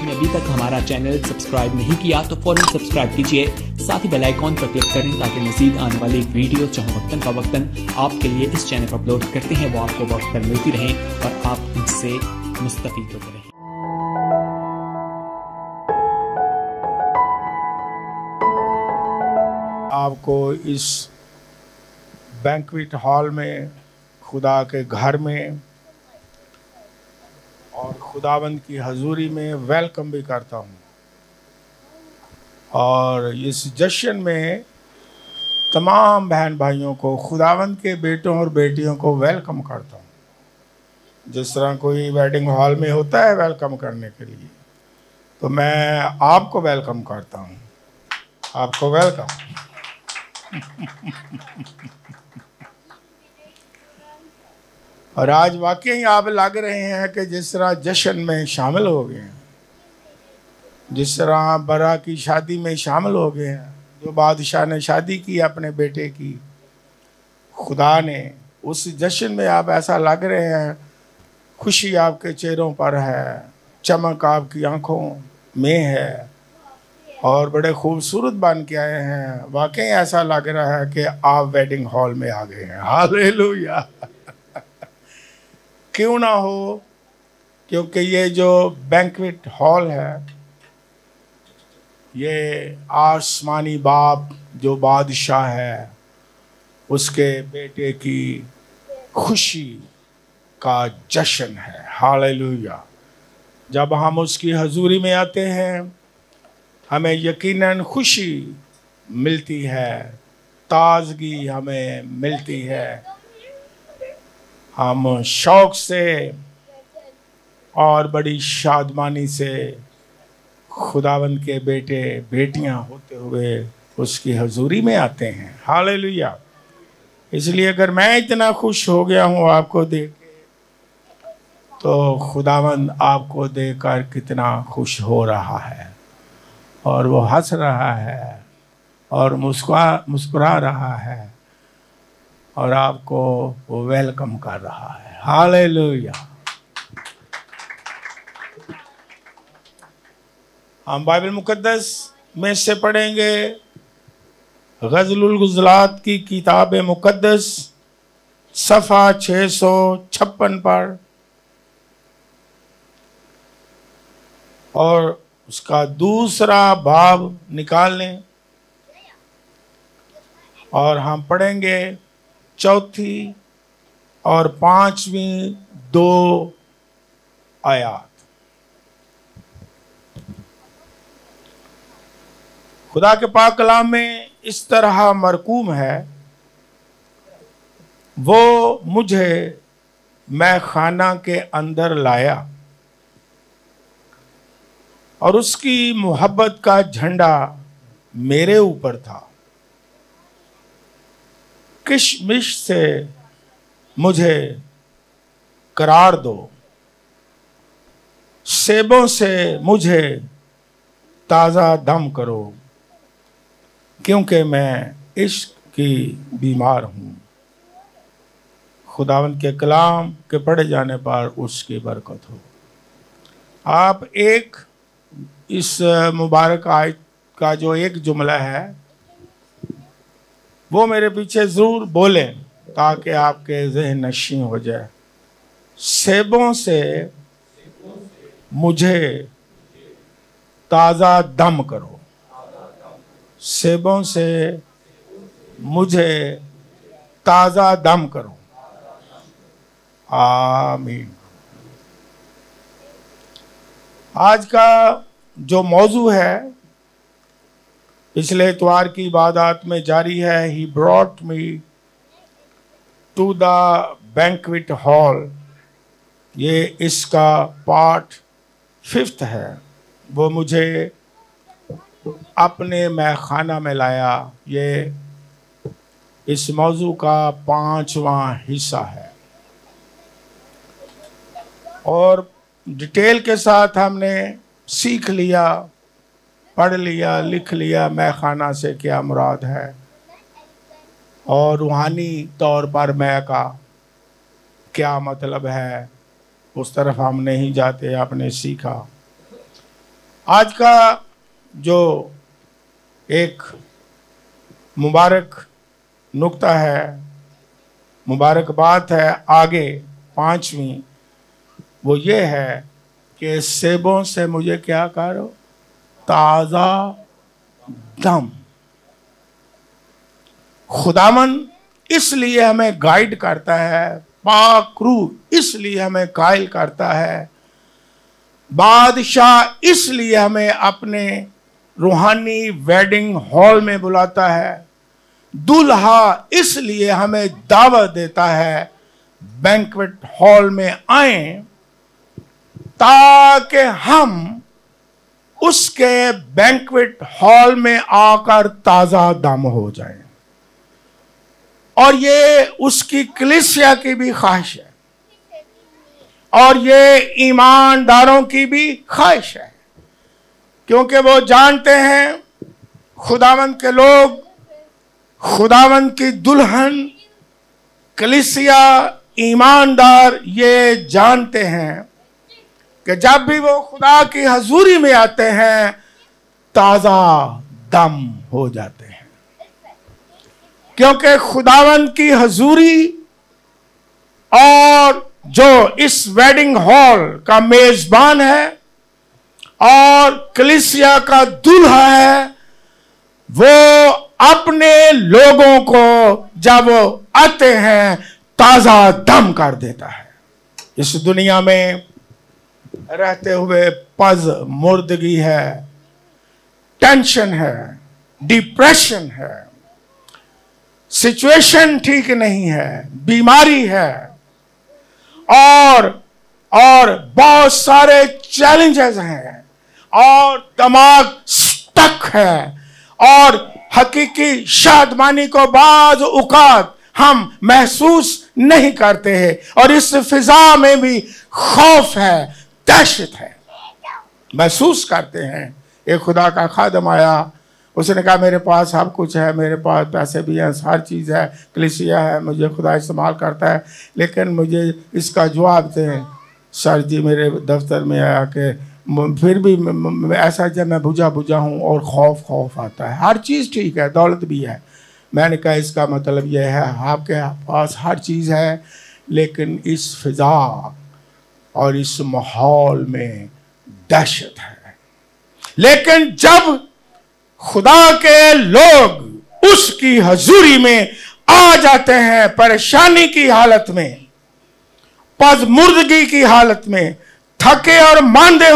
आपने अभी तक हमारा चैनल सब्सक्राइब नहीं किया तो फौरन सब्सक्राइब कीजिए, साथ ही बेल आइकॉन पर क्लिक करें ताकि मजीद आने वाली वीडियो चाहे वक्तन का वक्तन आपके लिए इस चैनल पर अपलोड करते हैं वो आपको वक्त पर मिलती रहें और आप इनसे मुस्तफीद होते रहें। आपको इस बैंक्वेट हॉल में, खुदा के घर में और खुदावंद की हजूरी में वेलकम भी करता हूँ। और इस जश्न में तमाम बहन भाइयों को, खुदावंद के बेटों और बेटियों को वेलकम करता हूँ। जिस तरह कोई वेडिंग हॉल में होता है वेलकम करने के लिए, तो मैं आपको वेलकम करता हूँ। आपको वेलकम। और आज वाकई आप लग रहे हैं कि जिस तरह जश्न में शामिल हो गए हैं, जिस तरह बरा की शादी में शामिल हो गए हैं। जो बादशाह ने शादी की अपने बेटे की, खुदा ने, उस जश्न में आप ऐसा लग रहे हैं, खुशी आपके चेहरों पर है, चमक आपकी आंखों में है और बड़े खूबसूरत बन के आए हैं। वाकई ऐसा लग रहा है कि आप वेडिंग हॉल में आ गए हैं। हालेलुया। क्यों ना हो, क्योंकि ये जो बैंक्वेट हॉल है, ये आसमानी बाप जो बादशाह है उसके बेटे की खुशी का जश्न है। हालेलुया। जब हम उसकी हजूरी में आते हैं हमें यकीनन खुशी मिलती है, ताजगी हमें मिलती है। हम शौक से और बड़ी शादमानी से खुदावंद के बेटे बेटियां होते हुए उसकी हजूरी में आते हैं। हालेलुया। इसलिए अगर मैं इतना खुश हो गया हूँ आपको देख के, तो खुदावंद आपको देखकर कितना खुश हो रहा है और वो हंस रहा है और मुस्कुरा रहा है और आपको वो वेलकम कर रहा है। हालेलुया। हम बाइबल मुकद्दस में से पढ़ेंगे गज़लुल गुज़लात की किताब मुकद्दस सफ़ा 656 पर, और उसका दूसरा बाब निकाल लें और हम पढ़ेंगे चौथी और पांचवी 2 आयात। खुदा के पाक कलाम में इस तरह मरकूम है, वो मुझे मैं खाना के अंदर लाया और उसकी मोहब्बत का झंडा मेरे ऊपर था। किशमिश से मुझे करार दो, सेबों से मुझे ताज़ा दम करो, क्योंकि मैं इश्क की बीमार हूँ। खुदावंद के कलाम के पढ़े जाने पर उसकी बरकत हो। आप एक इस मुबारक आयत का जो एक जुमला है वो मेरे पीछे ज़रूर बोलें ताकि आपके ज़हन नशीं हो जाए। सेबों से मुझे ताज़ा दम करो, सेबों से मुझे ताज़ा दम करो। आमीन। आज का जो मौजू है पिछले इतवार की इबादत में जारी है, he brought me to the banquet hall. ये इसका पार्ट 5 है। वो मुझे अपने मैखाना में लाया। ये इस मौजू का 5वां हिस्सा है और डिटेल के साथ हमने सीख लिया, पढ़ लिया, लिख लिया मैखाना से क्या मुराद है और रूहानी तौर पर मैं का क्या मतलब है। उस तरफ हम नहीं जाते, आपने सीखा। आज का जो एक मुबारक नुक्ता है, मुबारक बात है आगे 5वीं, वो ये है कि सेबों से मुझे क्या करो, ताज़ा दम। खुदावन इसलिए हमें गाइड करता है, पाक रूह इसलिए हमें कायल करता है, बादशाह इसलिए हमें अपने रूहानी वेडिंग हॉल में बुलाता है, दूल्हा इसलिए हमें दावत देता है बैंक्वेट हॉल में आए, ताकि हम उसके बैंक्वेट हॉल में आकर ताजा दम हो जाएं। और ये उसकी कलीसिया की भी ख्वाहिश है, और ये ईमानदारों की भी ख्वाहिश है, क्योंकि वो जानते हैं खुदावंद के लोग, खुदावंद की दुल्हन कलीसिया ईमानदार ये जानते हैं कि जब भी वो खुदा की हजूरी में आते हैं ताजा दम हो जाते हैं, क्योंकि खुदावंद की हजूरी और जो इस वेडिंग हॉल का मेजबान है और कलीसिया का दूल्हा है, वो अपने लोगों को जब वो आते हैं ताजा दम कर देता है। इस दुनिया में रहते हुए पज मुर्दगी है, टेंशन है, डिप्रेशन है, सिचुएशन ठीक नहीं है, बीमारी है, और बहुत सारे चैलेंजेस हैं, और दिमाग स्टक है, और हकीकी शादमानी को बाज़ औक़ात हम महसूस नहीं करते हैं, और इस फिजा में भी खौफ है, दहशत है, महसूस करते हैं। एक खुदा का खादम आया, उसने कहा मेरे पास सब कुछ है, मेरे पास पैसे भी हैं, हर चीज़ है, कलीसिया है, मुझे खुदा इस्तेमाल करता है, लेकिन मुझे इसका जवाब दें। सर जी मेरे दफ्तर में आया कि फिर भी ऐसा जब मैं बुझा हूँ और खौफ आता है। हर चीज़ ठीक है, दौलत भी है। मैंने कहा इसका मतलब यह है आपके पास हर चीज़ है, लेकिन इस फिजा और इस माहौल में दहशत है। लेकिन जब खुदा के लोग उसकी हजूरी में आ जाते हैं, परेशानी की हालत में, पज़मुर्दगी की हालत में, थके और मांदे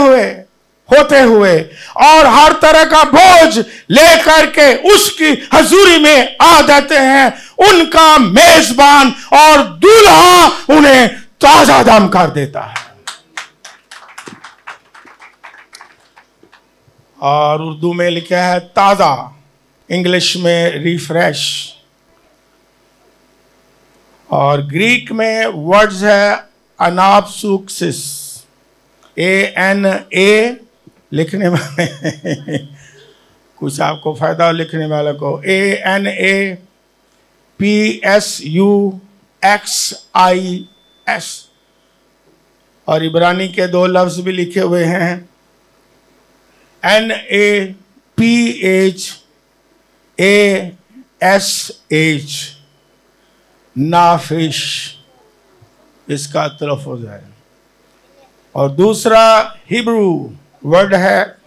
होते हुए और हर तरह का बोझ लेकर के उसकी हजूरी में आ जाते हैं, उनका मेजबान और दूल्हा उन्हें ताजा दम कर देता है। और उर्दू में लिखा है ताज़ा, इंग्लिश में रिफ्रेश, और ग्रीक में वर्ड्स है अनाप्सुक्सिस, ANA लिखने वाले कुछ आपको फायदा लिखने वाले को, ANAPSUXIS, और इब्रानी के 2 लफ्ज भी लिखे हुए हैं, NAPHASH, नाफिश इसका तलफ़ुज़ है। और दूसरा हिब्रू वर्ड है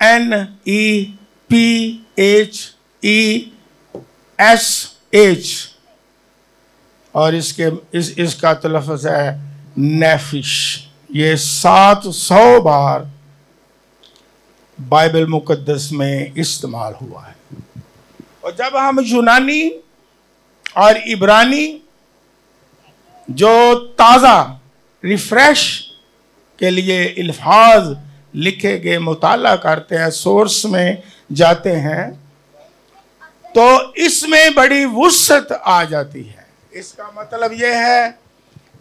NEPHESH, और इसका तलफ़ुज़ है नेफिश। ये 700 बार बाइबल मुकद्दस में इस्तेमाल हुआ है। और जब हम यूनानी और इब्रानी जो ताज़ा रिफ्रेश के लिए अल्फाज लिखे गए मुताला करते हैं, सोर्स में जाते हैं, तो इसमें बड़ी वुसअत आ जाती है। इसका मतलब यह है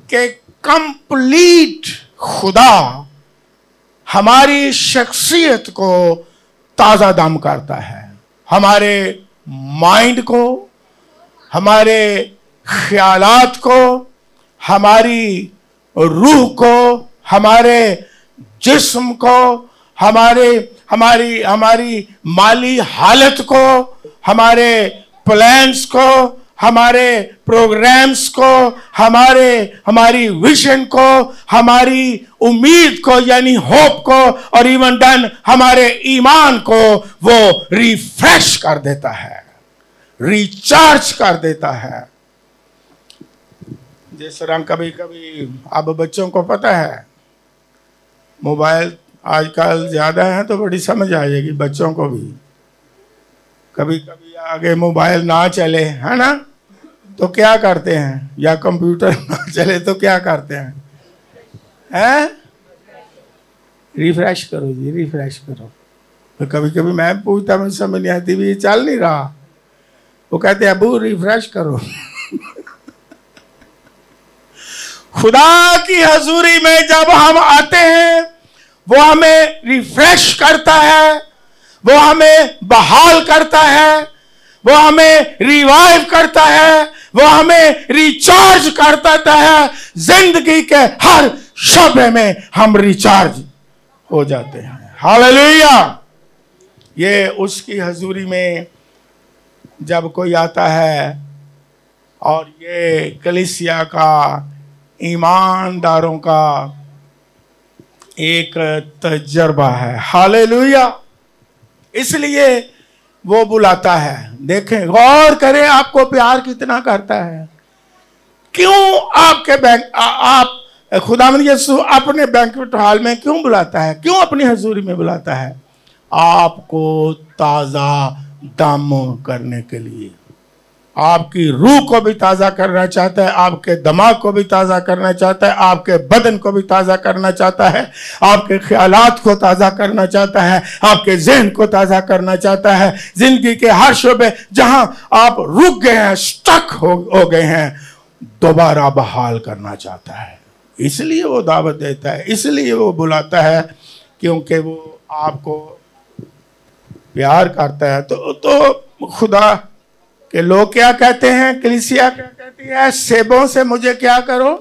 कि कंप्लीट खुदा हमारी शख्सियत को ताज़ा दम करता है, हमारे माइंड को, हमारे ख्यालात को, हमारी रूह को, हमारे जिस्म को, हमारी माली हालत को, हमारे प्लान्स को, हमारे प्रोग्राम्स को, हमारी विजन को, हमारी उम्मीद को यानी होप को, और इवन डन हमारे ईमान को वो रिफ्रेश कर देता है, रिचार्ज कर देता है। जिस तरह कभी कभी अब बच्चों को पता है मोबाइल आजकल ज्यादा है तो बड़ी समझ आ जाएगी बच्चों को भी। कभी कभी आगे मोबाइल ना चले, है ना, तो क्या करते हैं, या कंप्यूटर ना चले तो क्या करते हैं? रिफ्रेश करो जी, रिफ्रेश करो। तो कभी कभी मैं पूछता, मुझे समझ नहीं आती, भी ये चल नहीं रहा। वो कहते हैं अबू रिफ्रेश करो। खुदा की हजूरी में जब हम आते हैं वो हमें रिफ्रेश करता है, वो हमें बहाल करता है, वो हमें रिवाइव करता है, वो हमें रिचार्ज करता है। जिंदगी के हर शोबे में हम रिचार्ज हो जाते हैं। हालेलुया। ये उसकी हजूरी में जब कोई आता है, और ये कलीसिया का, ईमानदारों का एक तजर्बा है। हालेलुया। इसलिए वो बुलाता है। देखें, गौर करें, आपको प्यार कितना करता है। क्यों आपके आप खुदावंद यीशु अपने बैंक्वेट हॉल में क्यों बुलाता है, क्यों अपनी हजूरी में बुलाता है? आपको ताजा दम करने के लिए, आपकी रूह को भी ताज़ा करना चाहता है, आपके दिमाग को भी ताज़ा करना चाहता है, आपके बदन को भी ताज़ा करना चाहता है, आपके ख्यालात को ताज़ा करना चाहता है, आपके ज़हन को ताज़ा करना चाहता है। जिंदगी के हर शोबे जहां आप रुक गए हैं, स्टक हो गए हैं, दोबारा बहाल करना चाहता है। इसलिए वो दावत देता है, इसलिए वो बुलाता है, क्योंकि वो आपको प्यार करता है। तो खुदा कि लोग क्या कहते हैं, कलीसिया क्या कहती है, सेबों से मुझे क्या करो?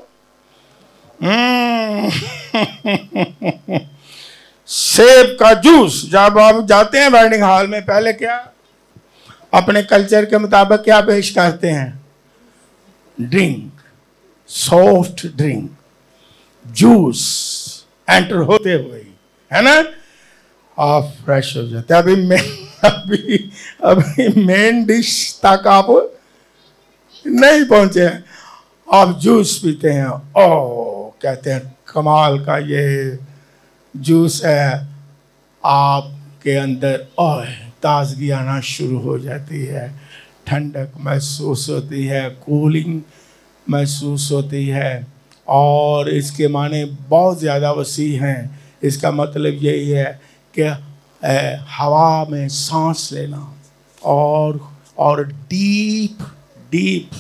सेब का जूस। जब आप जाते हैं वेडिंग हॉल में, पहले क्या अपने कल्चर के मुताबिक क्या पेश करते हैं? Drink, soft drink, juice enter होते हुए, है ना, आप फ्रेश हो जाते हैं। अभी मेन डिश तक आप नहीं पहुंचे हैं, आप जूस पीते हैं। ओ, कहते हैं कमाल का ये जूस है, आपके अंदर ताजगी आना शुरू हो जाती है, ठंडक महसूस होती है, कूलिंग महसूस होती है। और इसके माने बहुत ज़्यादा वसी हैं। इसका मतलब यही है कि हवा में सांस लेना और डीप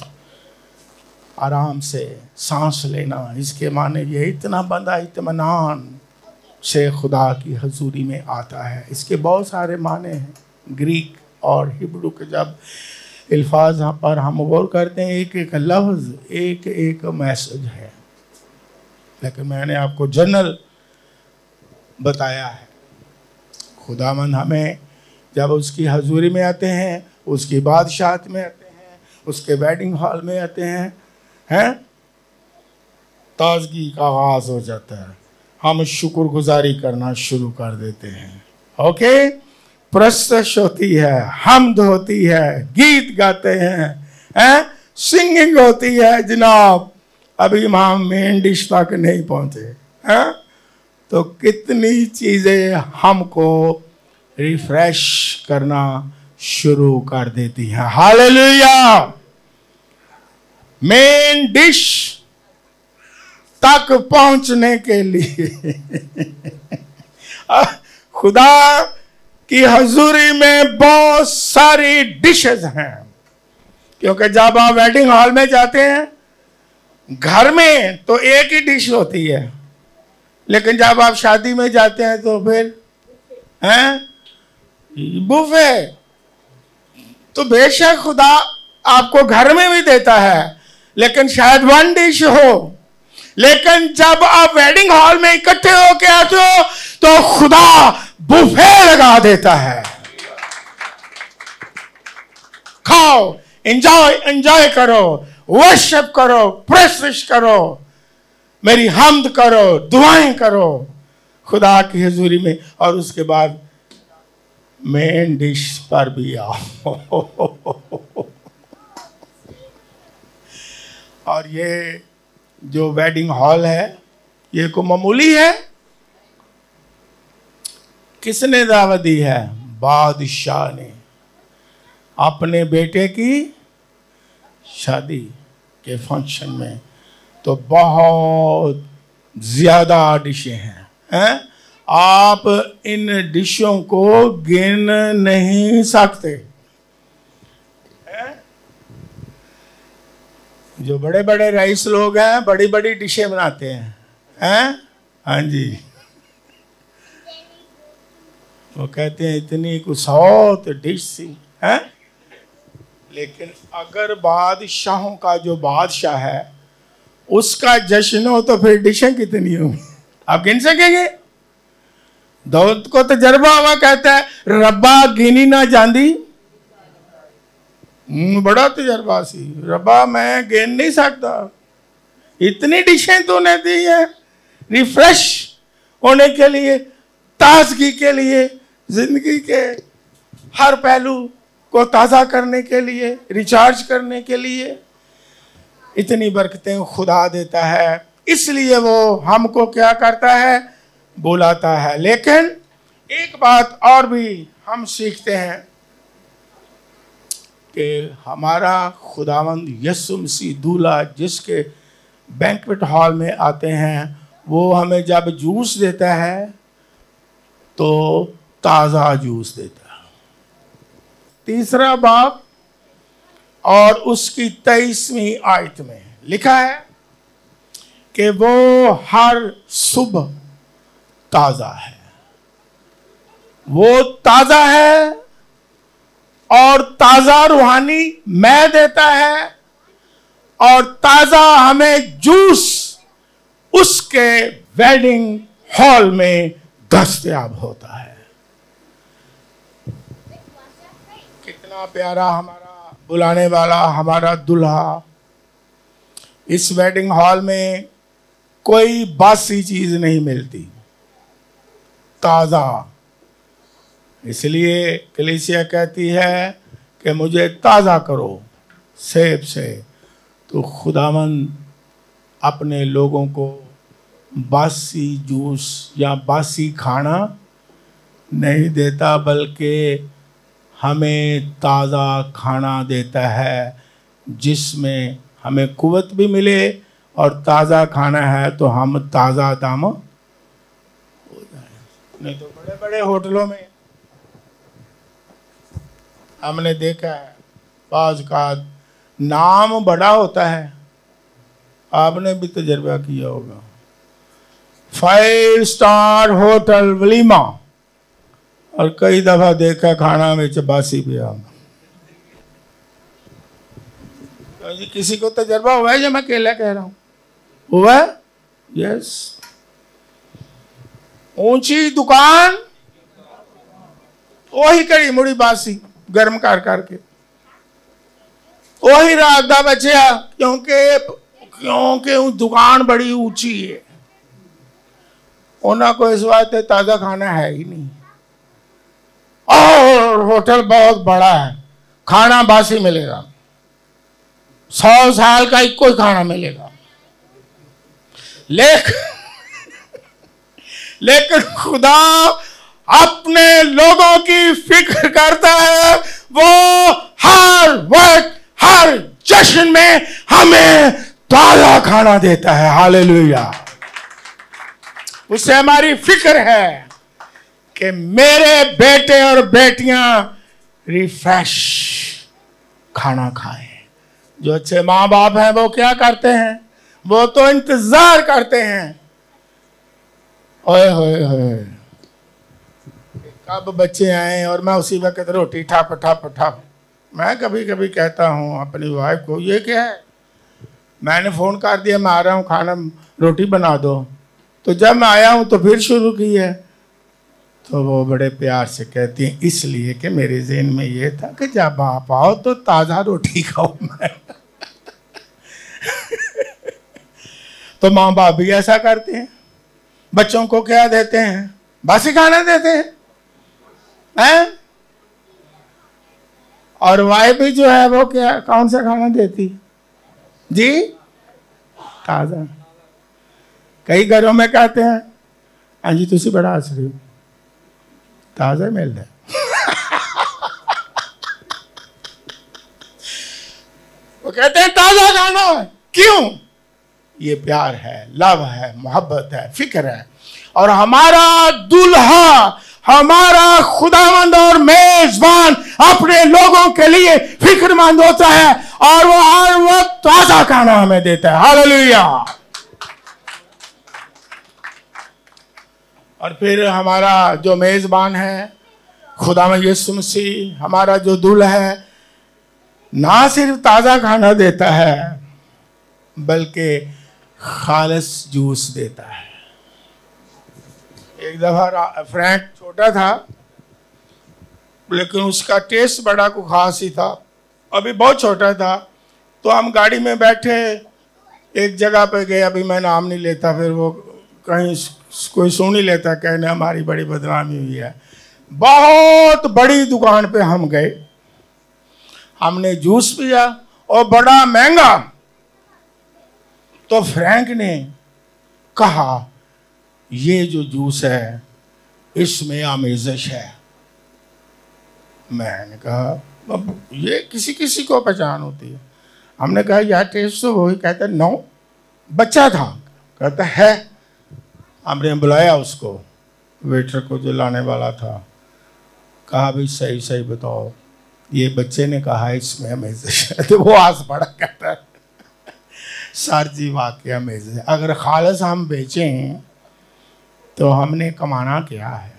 आराम से सांस लेना, इसके माने ये इतना बंदा इत्मीनान से खुदा की हजूरी में आता है। इसके बहुत सारे माने हैं। ग्रीक और हिब्रू के जब अल्फाज पर हम गौर करते हैं, एक एक लफ्ज़ एक एक मैसेज है, लेकिन मैंने आपको जनरल बताया है। खुदावंद हमें जब उसकी हजूरी में आते हैं, उसकी बादशाहत में आते हैं, उसके वेडिंग हॉल में आते हैं, ताजगी का आगाज हो जाता है। हम शुक्रगुजारी करना शुरू कर देते हैं। ओके, प्रस्तश होती है, हमद होती है, गीत गाते हैं, सिंगिंग होती है। जनाब अभी हम मेन डिश तक नहीं पहुंचे हैं, तो कितनी चीजें हमको रिफ्रेश करना शुरू कर देती हैं। हालेलुया। मेन डिश तक पहुंचने के लिए खुदा की हजूरी में बहुत सारी डिशेस हैं, क्योंकि जब आप वेडिंग हॉल में जाते हैं, घर में तो एक ही डिश होती है, लेकिन जब आप शादी में जाते हैं तो फिर बुफे। तो बेशक खुदा आपको घर में भी देता है, लेकिन शायद वन डिश हो। लेकिन जब आप वेडिंग हॉल में इकट्ठे होके आते हो, तो खुदा बुफे लगा देता है। खाओ, एंजॉय करो, वर्शिप करो, प्रेसिश करो, मेरी हमद करो, दुआएं करो खुदा की हुजूरी में, और उसके बाद मेन डिश पर भी आओ। और ये जो वेडिंग हॉल है, ये को मामूली है? किसने दावत दी है? बादशाह ने अपने बेटे की शादी के फंक्शन में। तो बहुत ज्यादा डिशें हैं, आप इन डिशों को गिन नहीं सकते। जो बड़े बड़े राइस लोग हैं, बड़ी बड़ी डिशें बनाते हैं, हाँ जी, वो कहते हैं इतनी कुछ 100 डिश थी, हैं? लेकिन अगर बादशाहों का जो बादशाह है उसका जश्न हो तो फिर डिशें कितनी होंगी, आप गिन सकेंगे? दाऊद को तजर्बा हुआ, कहता है रब्बा गिनी ना जांदी। बड़ा तजर्बा सी, रब्बा मैं गिन नहीं सकता, इतनी डिशें तूने दी है रिफ्रेश होने के लिए, ताजगी के लिए, जिंदगी के हर पहलू को ताज़ा करने के लिए, रिचार्ज करने के लिए। इतनी बरकतें खुदा देता है, इसलिए वो हमको क्या करता है? बुलाता है। लेकिन एक बात और भी हम सीखते हैं कि हमारा खुदावंद यीशु मसीह दूल्हा जिसके बैंक्वेट हॉल में आते हैं, वो हमें जब जूस देता है तो ताज़ा जूस देता है। तीसरा बाब और उसकी 23वीं आयत में लिखा है कि वो हर सुबह ताज़ा है, वो ताज़ा है और ताज़ा रूहानी मैं देता है, और ताज़ा हमें जूस उसके वेडिंग हॉल में दस्तयाब होता है। कितना प्यारा हमारा बुलाने वाला, हमारा दुल्हा। इस वेडिंग हॉल में कोई बासी चीज नहीं मिलती, ताज़ा। इसलिए कलीसिया कहती है कि मुझे ताज़ा करो सेब से। तो खुदावंद अपने लोगों को बासी जूस या बासी खाना नहीं देता, बल्कि हमें ताज़ा खाना देता है जिसमें हमें कुव्वत भी मिले, और ताज़ा खाना है तो हम ताज़ा दाम हो जाए। नहीं तो बड़े बड़े होटलों में हमने देखा है बाज़ का नाम बड़ा होता है, आपने भी तजर्बा किया होगा, 5 स्टार होटल वलीमा, और कई दफा देखा खाना में बासी भी आ। किसी को तजर्बा हुआ है या मैं अकेला कह रहा हूं? हुआ है? यस। ऊंची दुकान, वही कड़ी मुड़ी बासी गर्म कर करके, वही रात दा बचिया, क्योंकि दुकान बड़ी ऊंची है, उन्होंने को इस वास्ते ताज़ा खाना है ही नहीं, और होटल बहुत बड़ा है, खाना बासी मिलेगा, 100 साल का एक कोई खाना मिलेगा। लेकिन खुदा अपने लोगों की फिक्र करता है, वो हर वक्त हर जश्न में हमें ताज़ा खाना देता है। हालेलुया। उससे हमारी फिक्र है कि मेरे बेटे और बेटियां रिफ्रेश खाना खाएं। जो अच्छे माँ बाप हैं वो क्या करते हैं? वो तो इंतजार करते हैं, ओए होए होए कब बच्चे आए और मैं उसी वक्त रोटी ठप ठप ठप। मैं कभी कभी कहता हूँ अपनी वाइफ को, ये क्या है, मैंने फ़ोन कर दिया मैं आ रहा हूँ, खाना रोटी बना दो, तो जब मैं आया हूँ तो फिर शुरू की है। तो वो बड़े प्यार से कहती हैं, इसलिए कि मेरे ज़हन में ये था कि जब आप आओ तो ताज़ा रोटी खाओ मैं। तो माँ बाप भी ऐसा करते हैं, बच्चों को क्या देते हैं? बासी खाना देते हैं? और वाइफ भी जो है वो क्या, कौन सा खाना देती जी? ताज़ा। कई घरों में कहते हैं, हाँ जी तुसी बड़ा हंस रही हो, ताज़ा मिल रहा है। वो कहते हैं ताज़ा खाना है। क्यों? ये प्यार है, लव है, मोहब्बत है, फिक्र है। और हमारा दूल्हा, हमारा खुदावंद और मेजबान अपने लोगों के लिए फिक्रमंद होता है और वो हर वक्त ताज़ा खाना हमें देता है। हालेलुया। और फिर हमारा जो मेजबान है खुदावंद यीशु मसीह, हमारा जो दूल्हा है, ना सिर्फ ताज़ा खाना देता है बल्कि खालिस जूस देता है। एक दफा फ्रैंक छोटा था लेकिन उसका टेस्ट बड़ा को खास ही था, अभी बहुत छोटा था। तो हम गाड़ी में बैठे एक जगह पे गए, अभी मैं नाम नहीं लेता, फिर वो कहीं कोई सुन ही लेता, कहने हमारी बड़ी बदनामी हुई है। बहुत बड़ी दुकान पे हम गए, हमने जूस पिया और बड़ा महंगा। तो फ्रैंक ने कहा ये जो जूस है इसमें आमेज़श है। मैंने कहा अब ये किसी किसी को पहचान होती है। हमने कहा यार टेस्ट तो वही। कहता नो, बच्चा था। कहता है। हमने बुलाया उसको, वेटर को जो लाने वाला था, कहा भाई सही सही बताओ, ये बच्चे ने कहा इसमें आमेज़श है। तो वो आस पड़ा, कहता है सर जी वाकई आमेज़श है। अगर खालिस हम बेचें तो हमने कमाना क्या है?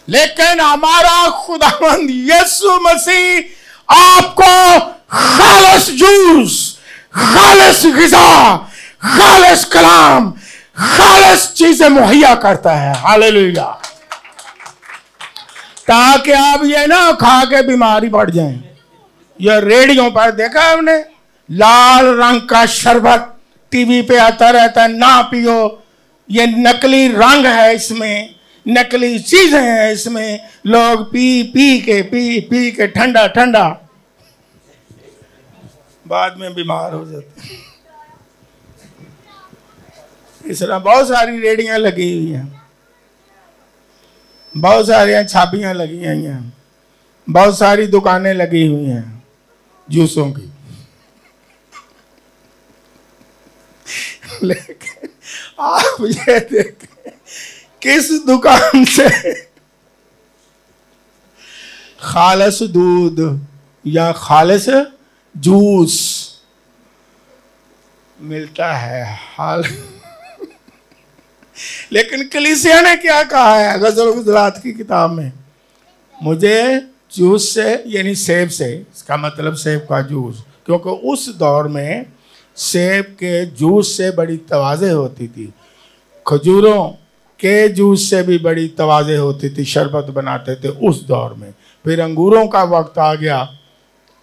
लेकिन हमारा खुदावंद यीशु मसीह आपको खालिस जूस, खालिस ग़िज़ा, खालिस कलाम, खालिस चीजें मुहैया करता है। हालेलुया। ताकि आप ये ना खा के बीमारी पड़ जाएं। ये रेडियो पर देखा है हमने, लाल रंग का शरबत टीवी पे आता रहता है, ना पियो, ये नकली रंग है, इसमें नकली चीजें हैं, इसमें लोग पी के ठंडा ठंडा बाद में बीमार हो जाते हैं। इस तरह बहुत सारी रेडियां लगी हुई हैं, बहुत सारी छापियां लगी हुई हैं, बहुत सारी दुकानें लगी हुई हैं जूसों की। लेकिन आप ये देखें किस दुकान से खालिस दूध या खालिस जूस मिलता है। हाल लेकिन कलीसिया ने क्या कहा है गज़ल गुज़रात की किताब में? मुझे जूस से यानी सेब से, इसका मतलब सेब का जूस, क्योंकि उस दौर में सेब के जूस से बड़ी तवाज़े होती थी, खजूरों के जूस से भी बड़ी तवाज़े होती थी, शरबत बनाते थे उस दौर में। फिर अंगूरों का वक्त आ गया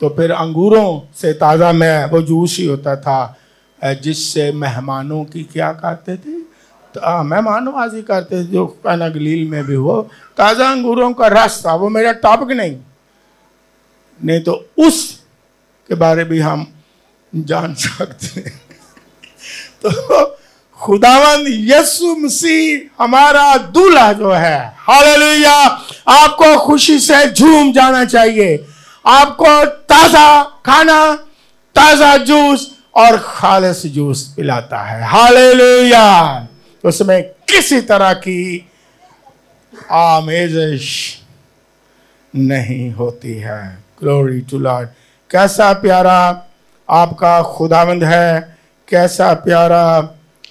तो फिर अंगूरों से ताज़ा में वो जूस ही होता था जिससे मेहमानों की क्या करते थे, मेहमानवाजी करते थे। जो काना गलील में भी हो, ताज़ा अंगूरों का रस था, वो मेरा टॉपिक नहीं तो उस के बारे भी हम जान सकते हैं। तो खुदावंद यीशु मसीह हमारा दूल्हा जो है, हालेलुया, आपको खुशी से झूम जाना चाहिए। आपको ताज़ा खाना, ताज़ा जूस और खालिस जूस पिलाता है। हालेलुया। उसमें किसी तरह की आमेज़श नहीं होती है। Glory to lord. कैसा प्यारा आपका खुदावंद है, कैसा प्यारा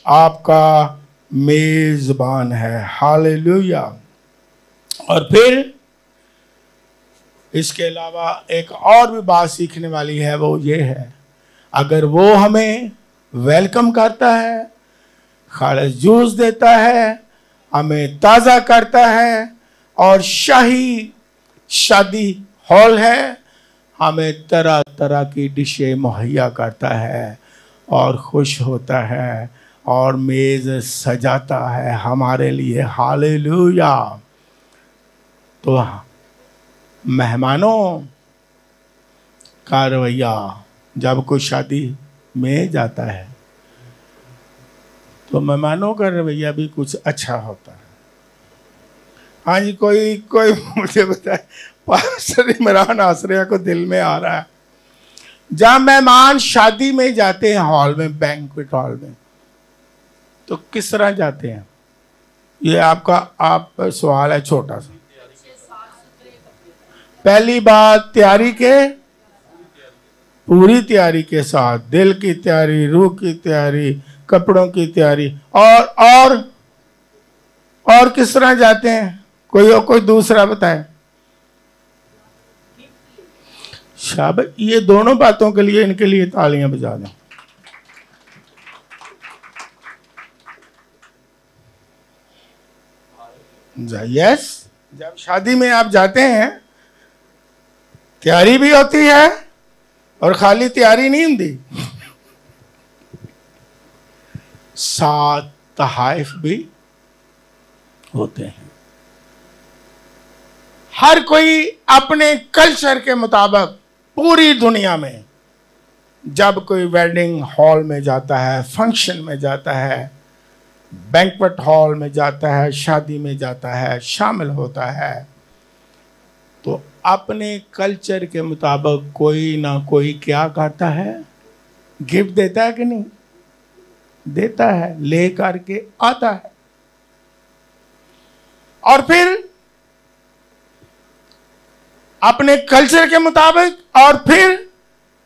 आपका मेजबान है। हालेलुया। और फिर इसके अलावा एक और भी बात सीखने वाली है, वो ये है, अगर वो हमें वेलकम करता है, खालिस जूस देता है, हमें ताज़ा करता है, और शाही शादी हॉल है, हमें तरह तरह की डिशें मुहैया करता है और खुश होता है और मेज़ सजाता है हमारे लिए। हालेलुया। तो मेहमानों का रवैया जब कोई शादी में जाता है तो मेहमानों का रवैया भी कुछ अच्छा होता है। हाँ जी, कोई मुझे बताए, पास्टर इमरान आसरिया को दिल में आ रहा है, जब मेहमान शादी में जाते हैं हॉल में, बैंक्वेट हॉल में, तो किस तरह जाते हैं? ये आप सवाल है छोटा सा। पहली बात, पूरी तैयारी के साथ, दिल की तैयारी, रूह की तैयारी, कपड़ों की तैयारी, और किस तरह जाते हैं? कोई दूसरा बताए। शाबाश, ये दोनों बातों के लिए इनके लिए तालियां बजा दें। यस, जब शादी में आप जाते हैं तैयारी भी होती है और खाली तैयारी नहीं होती, साथ तहाइफ भी होते हैं। हर कोई अपने कल्चर के मुताबिक पूरी दुनिया में जब कोई वेडिंग हॉल में जाता है, फंक्शन में जाता है, बैंक्वेट हॉल में जाता है, शादी में जाता है, शामिल होता है, तो अपने कल्चर के मुताबिक कोई ना कोई क्या करता है? गिफ्ट देता है कि नहीं? देता है, ले करके आता है। और फिर अपने कल्चर के मुताबिक, और फिर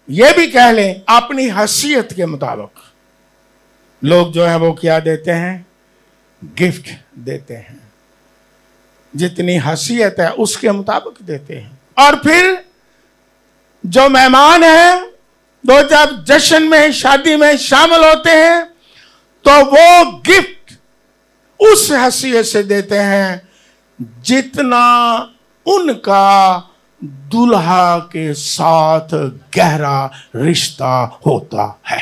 यह भी कह लें अपनी हैसियत के मुताबिक, लोग जो है वो क्या देते हैं? गिफ्ट देते हैं। जितनी हैसियत है उसके मुताबिक देते हैं। और फिर जो मेहमान है, तो जब जश्न में, शादी में शामिल होते हैं, तो वो गिफ्ट उस हैसियत से देते हैं जितना उनका दुल्हा के साथ गहरा रिश्ता होता है।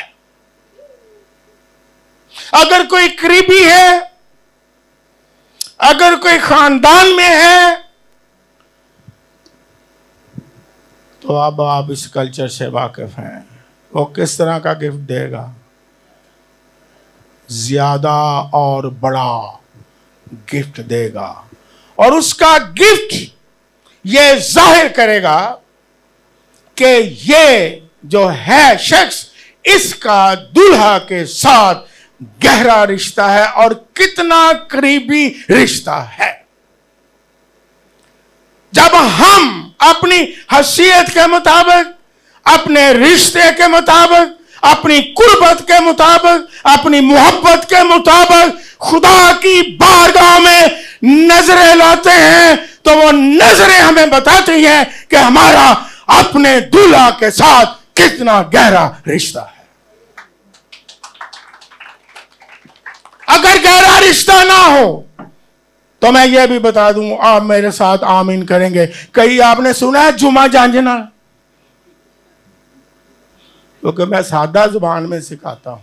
अगर कोई करीबी है, अगर कोई खानदान में है, तो अब आप इस कल्चर से वाकिफ हैं, वो किस तरह का गिफ्ट देगा? ज्यादा और बड़ा गिफ्ट देगा, और उसका गिफ्ट ये जाहिर करेगा कि ये जो है शख्स, इसका दुल्हा के साथ गहरा रिश्ता है और कितना करीबी रिश्ता है। जब हम अपनी हैसियत के मुताबिक, अपने रिश्ते के मुताबिक, अपनी कुर्बत के मुताबिक, अपनी मोहब्बत के मुताबिक खुदा की बारगाह में नजरें लाते हैं, तो वो नजरें हमें बताती हैं कि हमारा अपने दूल्हा के साथ कितना गहरा रिश्ता है। अगर गहरा रिश्ता ना हो तो मैं ये भी बता दूं, आप मेरे साथ आमीन करेंगे। कहीं आपने सुना है जुमा झांझना? क्योंकि मैं सादा जुबान में सिखाता हूं।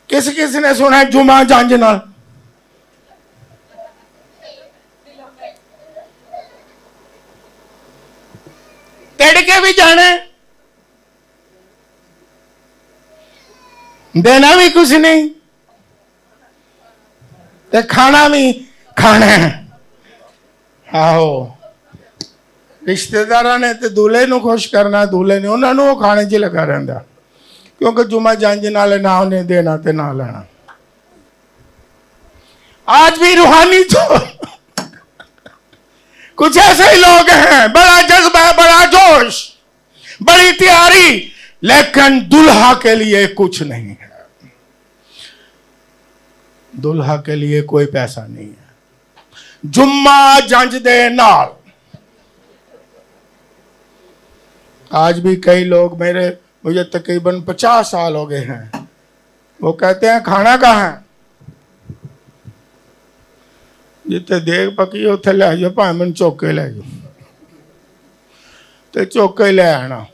किस ने सुना है जुमा झांझना? तेड़के भी जाने, देना भी कुछ नहीं, ते खाना भी खाना है। आओ, रिश्तेदारा ने तो दूल्हे नूं खुश करना, दूल्हे ने उन्होंने वो खाने च लगा रहा, क्योंकि जुमा जंज नाले ना उन्हें देना ते ना लेना। आज भी रूहानी तो कुछ ऐसे ही लोग हैं, बड़ा जज्बा, बड़ा जोश, बड़ी तैयारी, लेकिन दुल्हा के लिए कुछ नहीं है। दुल्हा के लिए कोई पैसा नहीं है। जुम्मा जंज दे नाल। आज भी कई लोग, मुझे तकरीबन 50 साल हो गए हैं, वो कहते हैं खाना कहाँ है? जिते देग पकी उत्थे लै जाओ, भावें मैनूं चुक के लै जाओ, तो चुक के लै आना।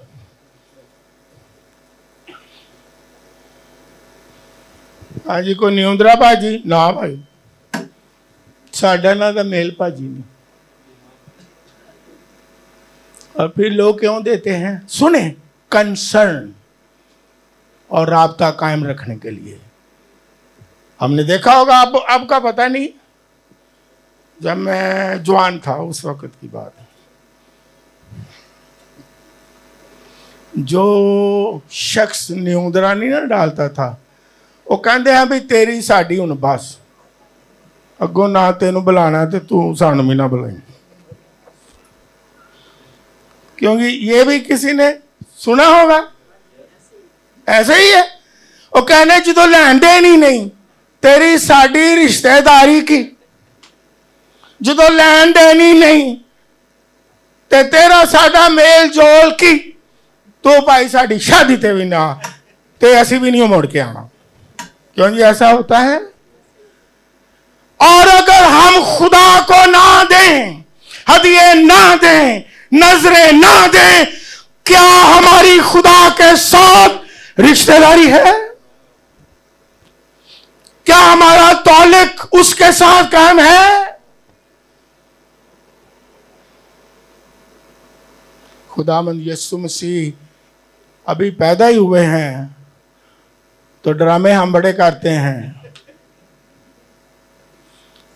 हाँ जी, कोई न्यूंदरा भाजी ना भाई, साडा ना तो मेल भाजी नहीं। और फिर लोग क्यों देते हैं? सुने, कंसर्न और राबता कायम रखने के लिए। हमने देखा होगा, आपका पता नहीं, जब मैं जवान था उस वक्त की बात, जो शख्स न्यूंदरा नहीं ना डालता था, वो कहते हैं भी तेरी साड़ी हुण बस, अगों ना तेनू बुलाना तो तू सानू भी ना बुलाई। क्योंकि ये भी किसी ने सुना होगा, ऐसे ही है। वो कहने जो लैन देन ही नहीं तेरी साड़ी रिश्तेदारी की, जो लैन देन ही नहीं ते तेरा साडा मेल जोल की, तो भाई साड़ी शादी ते भी ना ते ऐसी भी नहीं मुड़ के आना। क्योंकि ऐसा होता है। और अगर हम खुदा को ना दें, हदिये ना दें, नजरें ना दें, क्या हमारी खुदा के साथ रिश्तेदारी है? क्या हमारा ताल्लुक उसके साथ कायम है? खुदावंद यीशु मसीह अभी पैदा ही हुए हैं तो ड्रामे हम बड़े करते हैं।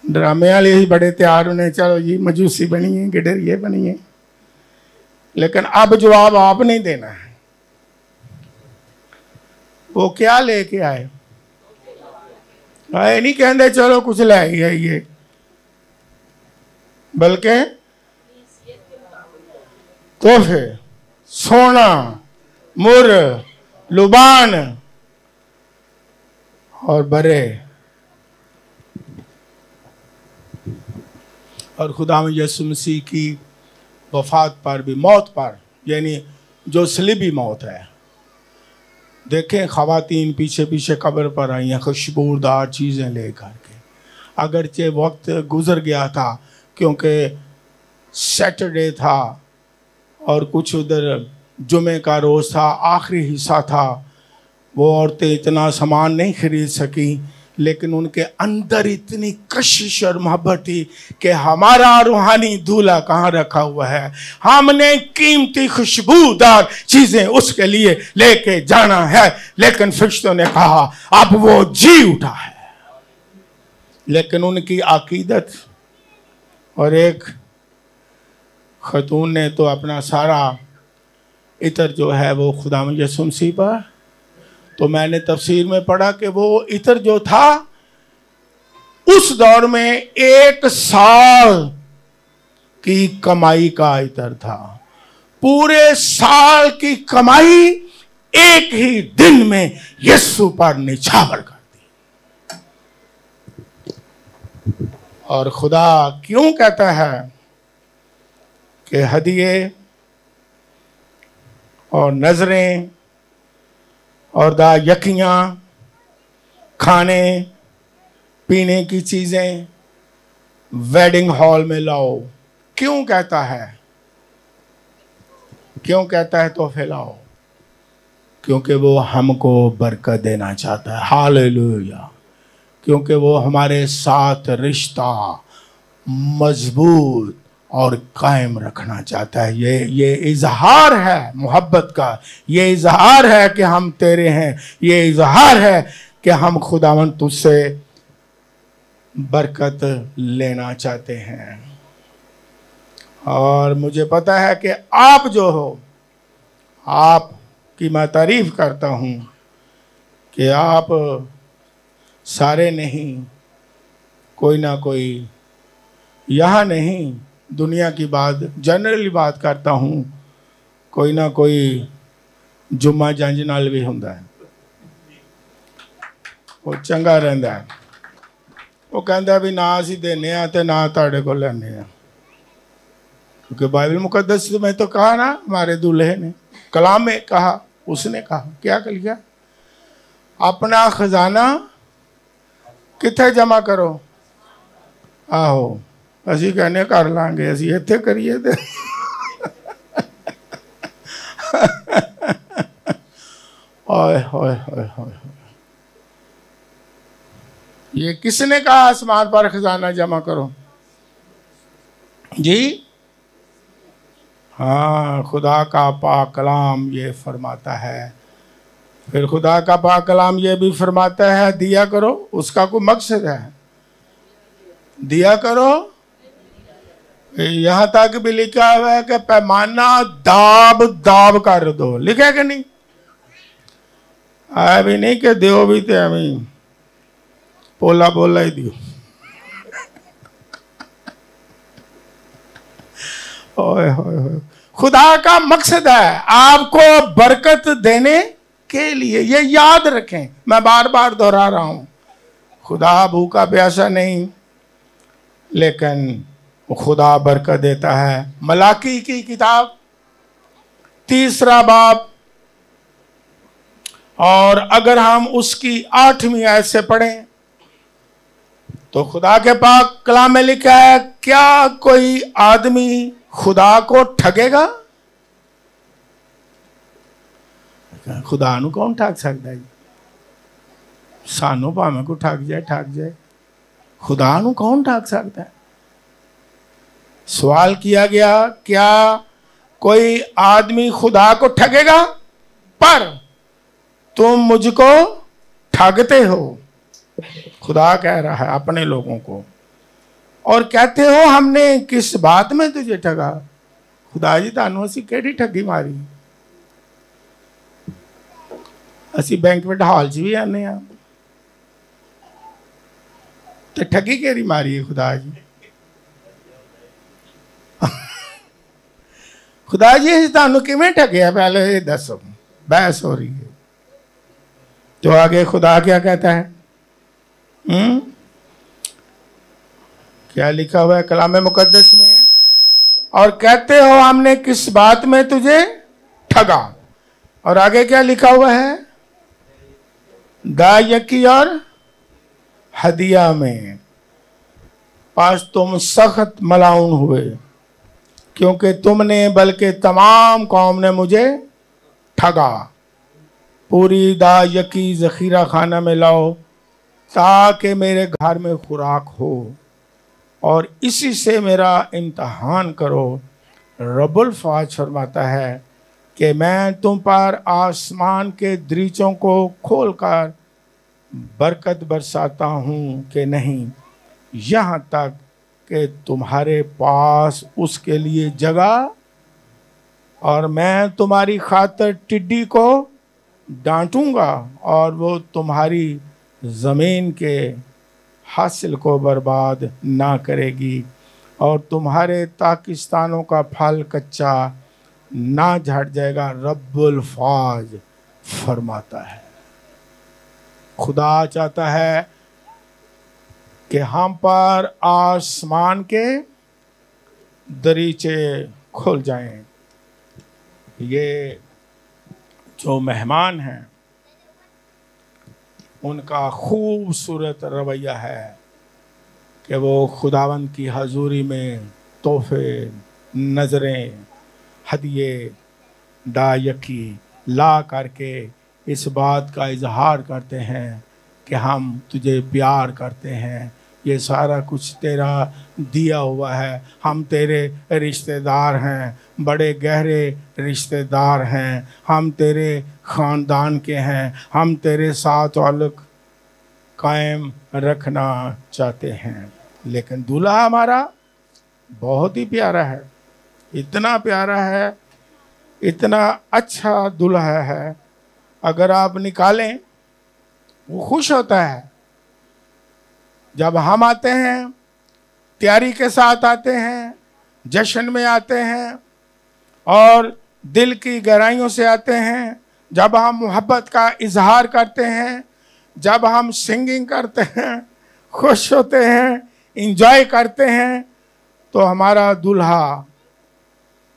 ड्रामे वाले ही बड़े तैयार होने, चलो जी मजूसी बनिए, गिडरिए बनिए, लेकिन अब जवाब आप नहीं देना है। वो क्या लेके आए? आए नहीं कहते चलो कुछ ले आइए, बल्कि तोहफे, सोना, मुर, लुबान और बरे। और खुदा में यीशु मसीह की वफात पर भी, मौत पर, यानी जो सलीबी मौत है, देखें खवातीन पीछे पीछे कब्र पर आई हैं खुशबूदार चीज़ें लेकर के। अगरचे वक्त गुजर गया था क्योंकि सैटरडे था और कुछ उधर जुमे का रोज़ था, आखिरी हिस्सा था, वो औरतें इतना सामान नहीं खरीद सकी, लेकिन उनके अंदर इतनी कशिश और मोहब्बत थी कि हमारा रूहानी दूल्हा कहाँ रखा हुआ है, हमने कीमती खुशबूदार चीज़ें उसके लिए लेके जाना है। लेकिन फरिश्तों ने कहा अब वो जी उठा है। लेकिन उनकी अकीदत, और एक खतून ने तो अपना सारा इतर जो है वो खुदा यीशु मसीह पर, तो मैंने तफसीर में पढ़ा कि वो इतर जो था उस दौर में 1 साल की कमाई का इतर था। पूरे साल की कमाई एक ही दिन में यीशु पर निछावर कर दी। और खुदा क्यों कहता है कि हदिये और नजरें और दा यकियाँ, खाने पीने की चीज़ें वेडिंग हॉल में लाओ? क्यों कहता है? क्यों कहता है तोहफे लाओ? क्योंकि वो हमको बरकत देना चाहता है। हालेलुया। क्योंकि वो हमारे साथ रिश्ता मजबूत और कायम रखना चाहता है। ये इजहार है मोहब्बत का, ये इजहार है कि हम तेरे हैं, ये इजहार है कि हम खुदावंद तुझसे बरकत लेना चाहते हैं। और मुझे पता है कि आप जो हो, आप की मैं तारीफ करता हूँ कि आप सारे नहीं, कोई ना कोई, यहाँ नहीं, दुनिया की बात जनरली बात करता हूँ, कोई ना कोई जुम्मा जंज नाल भी हुंदा है, वो चंगा रहिंदा है। वो कहता भी ना असी देने ते ना तुहाडे कोल लैने आ, क्योंकि बाइबल मुकद्दस में तो कहा ना, हमारे दूल्हे ने, कलाम में कहा, उसने कहा, क्या कर लिया? अपना खजाना किथे जमा करो। आहो असी कहने कर लांगे, असी इत्थे करिए ते ओए होए होए होए। ये किसने कहा आसमान पर खजाना जमा करो? जी हाँ, खुदा का पाक कलाम ये फरमाता है। फिर खुदा का पाक कलाम ये भी फरमाता है दिया करो। उसका कोई मकसद है? दिया करो। यहां तक भी लिखा हुआ है कि पैमाना दाब दाब कर दो। लिखा है कि नहीं? अभी नहीं कि दो भी थे, अभी पोला बोला ही दियो। ओए होए होए। खुदा का मकसद है आपको बरकत देने के लिए। ये याद रखें, मैं बार बार दोहरा रहा हूं। खुदा भूखा प्यासा नहीं, लेकिन खुदा बरकत देता है। मलाकी की किताब 3 बाब, और अगर हम उसकी 8वीं आयत से पढ़ें तो खुदा के पाक कलाम में लिखा है, क्या कोई आदमी खुदा को ठगेगा? खुदा नू कौन ठग सकता है? सानू भावें को ठग जाए, खुदा नू कौन ठग सकता है? सवाल किया गया, क्या कोई आदमी खुदा को ठगेगा? पर तुम मुझको ठगते हो। खुदा कह रहा है अपने लोगों को, और कहते हो हमने किस बात में तुझे ठगा? खुदा जी तानू असी केड़ी ठगी मारी? असी बैंकवेट हॉल च भी आने आ ते ठगी केड़ी मारी है खुदा जी? खुदा जी असी तानू किवें ठगिया पहले ये दसो। बहस हो रही है। तो आगे खुदा क्या कहता है? क्या लिखा हुआ है कलाम मुकद्दस में? और कहते हो हमने किस बात में तुझे ठगा। और आगे क्या लिखा हुआ है? दायकी और हदिया में पास तुम सख्त मलाउन हुए, क्योंकि तुमने बल्कि तमाम कौम ने मुझे ठगा। पूरी दायकी जखीरा खाना में लाओ ताकि मेरे घर में खुराक हो, और इसी से मेरा इम्तहान करो। रब्बुल फाज फरमाता है कि मैं तुम पर आसमान के दरीचों को खोलकर बरकत बरसाता हूँ कि नहीं, यहाँ तक कि तुम्हारे पास उसके लिए जगह, और मैं तुम्हारी खातिर टिड्डी को डांटूंगा और वो तुम्हारी ज़मीन के हासिल को बर्बाद ना करेगी, और तुम्हारे ताकिस्तानों का फल कच्चा ना झड़ जाएगा। रब्बुल फाज फरमाता है। खुदा चाहता है कि हम पर आसमान के दरीचे खुल जाएं। ये जो मेहमान हैं उनका खूबसूरत रवैया है कि वो खुदावंद की हजूरी में तोहफे, नज़रें, हदिये, दायकी ला करके इस बात का इजहार करते हैं कि हम तुझे प्यार करते हैं। ये सारा कुछ तेरा दिया हुआ है। हम तेरे रिश्तेदार हैं, बड़े गहरे रिश्तेदार हैं। हम तेरे ख़ानदान के हैं। हम तेरे साथ ताल्लुक़ कायम रखना चाहते हैं। लेकिन दूल्हा हमारा बहुत ही प्यारा है, इतना प्यारा है, इतना अच्छा दूल्हा है। अगर आप निकालें वो खुश होता है। जब हम आते हैं तैयारी के साथ आते हैं, जश्न में आते हैं और दिल की गहराइयों से आते हैं, जब हम मोहब्बत का इजहार करते हैं, जब हम सिंगिंग करते हैं, खुश होते हैं, इंजॉय करते हैं, तो हमारा दूल्हा,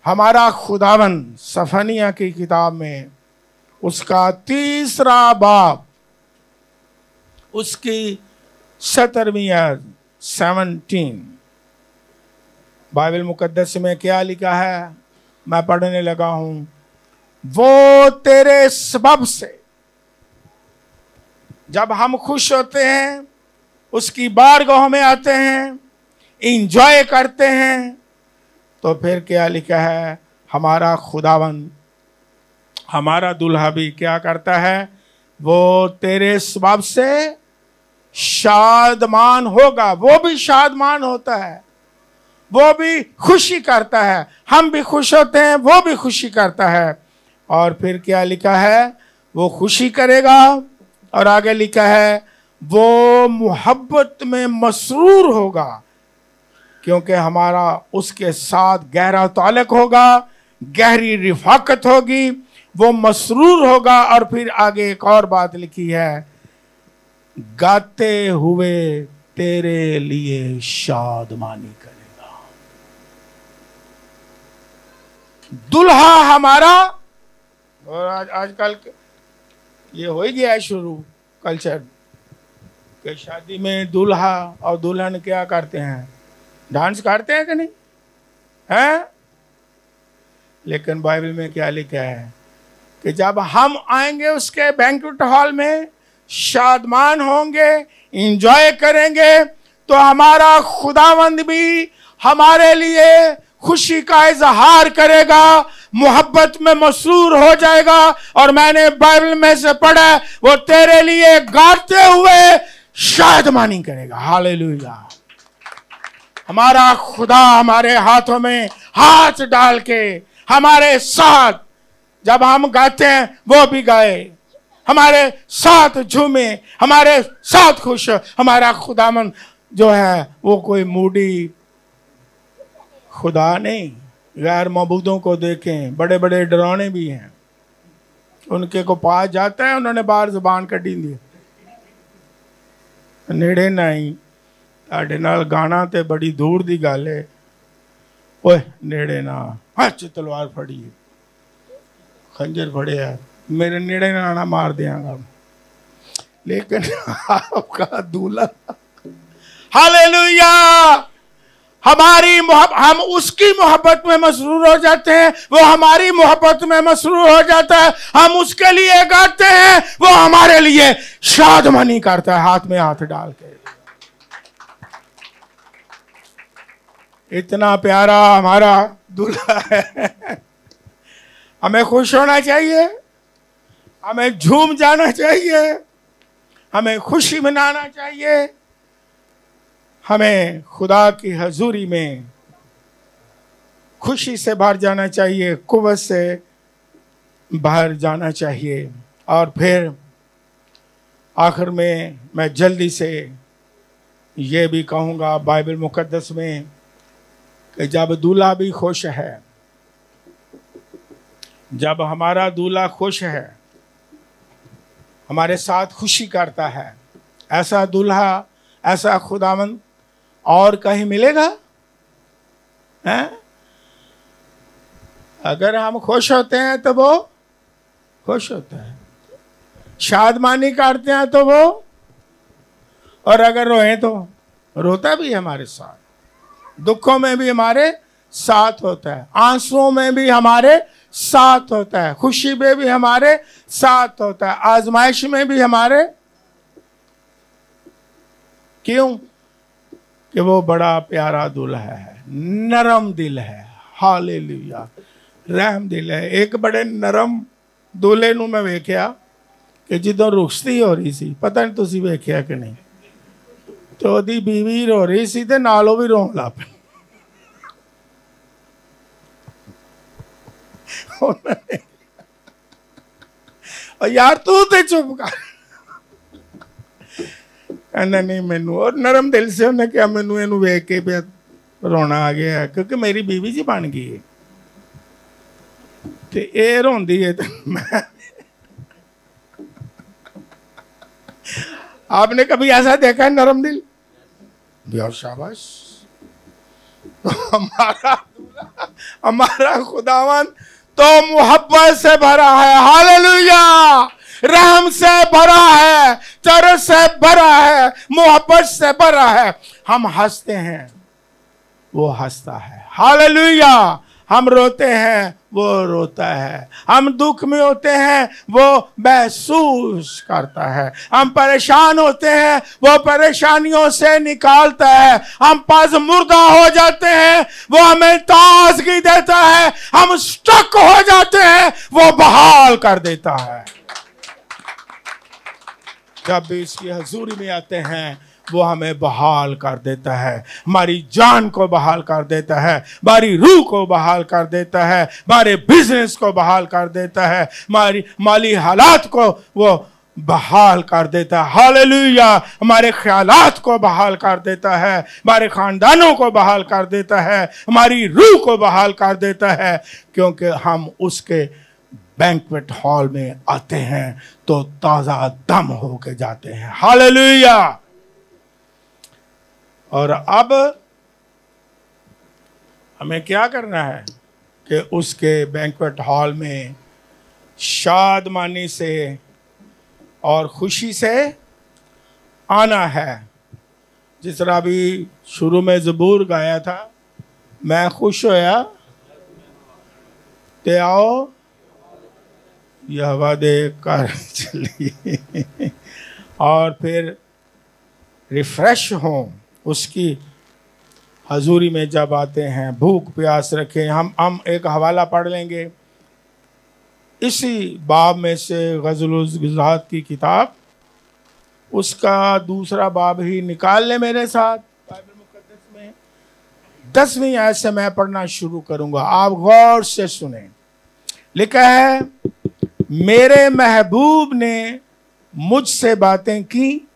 हमारा खुदावंद सफनिया की किताब में उसका 3 बाब उसकी 17वीं आयत 17 बाइबल मुकद्दस में क्या लिखा है, मैं पढ़ने लगा हूं। वो तेरे सबब से, जब हम खुश होते हैं, उसकी बारगाह में आते हैं, इंजॉय करते हैं, तो फिर क्या लिखा है, हमारा खुदावन, हमारा दूल्हा भी क्या करता है, वो तेरे सबब से शादमान होगा। वो भी शादमान होता है, वो भी खुशी करता है, हम भी खुश होते हैं, वो भी खुशी करता है। और फिर क्या लिखा है, वो खुशी करेगा, और आगे लिखा है वो मोहब्बत में मसरूर होगा, क्योंकि हमारा उसके साथ गहरा ताल्लुक होगा, गहरी रिफाकत होगी, वो मसरूर होगा। और फिर आगे एक और बात लिखी है, गाते हुए तेरे लिए शादमानी करेगा। दुल्हा हमारा, और आजकल ये हो ही गया है शुरू कल्चर कि शादी में दूल्हा और दुल्हन क्या करते हैं, डांस करते हैं कि नहीं है। लेकिन बाइबल में क्या लिखा है कि जब हम आएंगे उसके बैंक्वेट हॉल में, शादमान होंगे, एंजॉय करेंगे, तो हमारा खुदावंद भी हमारे लिए खुशी का इजहार करेगा, मोहब्बत में मसरूर हो जाएगा। और मैंने बाइबल में से पढ़ा, वो तेरे लिए गाते हुए शादमानी करेगा। हालेलुया। हमारा खुदा हमारे हाथों में हाथ डाल के हमारे साथ, जब हम गाते हैं वो भी गाए, हमारे साथ झूमे, हमारे साथ खुश। हमारा खुदामन जो है वो कोई मूडी खुदा नहीं। गैर मबूदों को देखें, बड़े बड़े डराने भी हैं, उनके को पास जाता है, उन्होंने बाहर जुबान कटी दी, नेड़े नहीं ਤੁਹਾਡੇ ਨਾਲ गाना ते बड़ी दूर दी गल है, ओए नेड़े ना, हच तलवार फड़ी है, खंजर फड़े है, मेरे नेड़े ना आना, मार देंगा। लेकिन आपका दूल्हा, हालेलुया, हम उसकी मोहब्बत में मसरूर हो जाते हैं, वो हमारी मोहब्बत में मसरूर हो जाता है। हम उसके लिए गाते हैं, वो हमारे लिए शादमानी करता है, हाथ में हाथ डाल के। इतना प्यारा हमारा दूल्हा है। हमें खुश होना चाहिए, हमें झूम जाना चाहिए, हमें खुशी मनाना चाहिए, हमें खुदा की हजूरी में खुशी से भर जाना चाहिए, कुव्वत से भर जाना चाहिए। और फिर आखिर में मैं जल्दी से ये भी कहूँगा, बाइबल मुकद्दस में कि जब दूल्हा भी खुश है, जब हमारा दूल्हा खुश है, हमारे साथ खुशी करता है, ऐसा दूल्हा, ऐसा खुदावंद और कहीं मिलेगा हैं? अगर हम खुश होते हैं तो वो खुश होता है, शादमानी करते हैं तो वो, और अगर रोए तो रोता भी हमारे साथ, दुखों में भी हमारे साथ होता है, आंसुओं में भी हमारे साथ होता है, खुशी में भी हमारे साथ होता है, आजमाइश में भी हमारे। क्यों? कि वो बड़ा प्यारा दूल्हा है, नरम दिल है, हालेलुया, रहम दिल है। एक बड़े नरम दूल्हे नूं मैं वेख्या कि जिद्दों रुखसती हो रही सी, पता नहीं तुसीं वेख्या कि नहीं, तो ओदी बीवी रो रही सी ते नाल ओह भी रोन लग पई। यार तू ते चुप कर, कहना नहीं मैनू, और नरम दिल से उन्हें क्या, मैनू इनू वेख के पे रोना आ गया है, क्योंकि मेरी बीवी जी बन गई है, ते ये रोंदी है। तो मैं, आपने कभी ऐसा देखा है नरम दिल? बहुत शाबाश। हमारा खुदावन तो मोहब्बत से भरा है, हालेलुया। रहम से भरा है, तरस से भरा है, मोहब्बत से भरा है। हम हंसते हैं, वो हंसता है। हालेलुया। हम रोते हैं, वो रोता है। हम दुख में होते हैं, वो महसूस करता है। हम परेशान होते हैं, वो परेशानियों से निकालता है। हम पास मुर्दा हो जाते हैं, वो हमें ताजगी देता है। हम स्टक हो जाते हैं, वो बहाल कर देता है। जब भी इसकी हजूरी में आते हैं, वो हमें बहाल कर देता है। हमारी जान को बहाल कर देता है, हमारी रूह को बहाल कर देता है, हमारे बिजनेस को बहाल कर देता है, हमारी माली हालात को वो बहाल कर देता है। हालेलुया। हमारे ख्यालात को बहाल कर देता है, हमारे खानदानों को बहाल कर देता है, हमारी रूह को बहाल कर देता है, क्योंकि हम उसके बैंक्वेट हॉल में आते हैं तो ताजा दम होके जाते हैं। हालेलुया। और अब हमें क्या करना है कि उसके बैंक्वेट हॉल में शादमानी से और खुशी से आना है। जिस तरह अभी शुरू में ज़बूर गाया था, मैं खुश होया ते आओ यहोवा दे कर चलिए, और फिर रिफ्रेश हों उसकी हजूरी में जब आते हैं। भूख प्यास रखें। हम एक हवाला पढ़ लेंगे इसी बाब में से, ग़ज़ल-उल-ग़ुज़ात की किताब, उसका दूसरा बाब ही निकाल ले मेरे साथ बाइबल मुक़द्दस में। 10वीं आयत से मैं पढ़ना शुरू करूंगा, आप गौर से सुने। लिखा है, मेरे महबूब ने मुझसे बातें की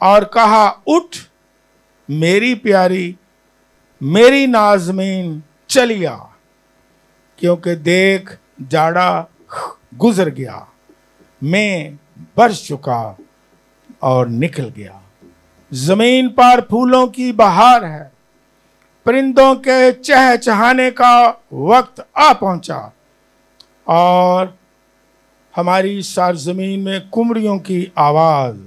और कहा, उठ मेरी प्यारी, मेरी नाज़मीन चलिया, क्योंकि देख जाड़ा गुजर गया, मैं बरस चुका और निकल गया। जमीन पर फूलों की बहार है, परिंदों के चहचहाने का वक्त आ पहुंचा, और हमारी सरजमीन में कुमड़ियों की आवाज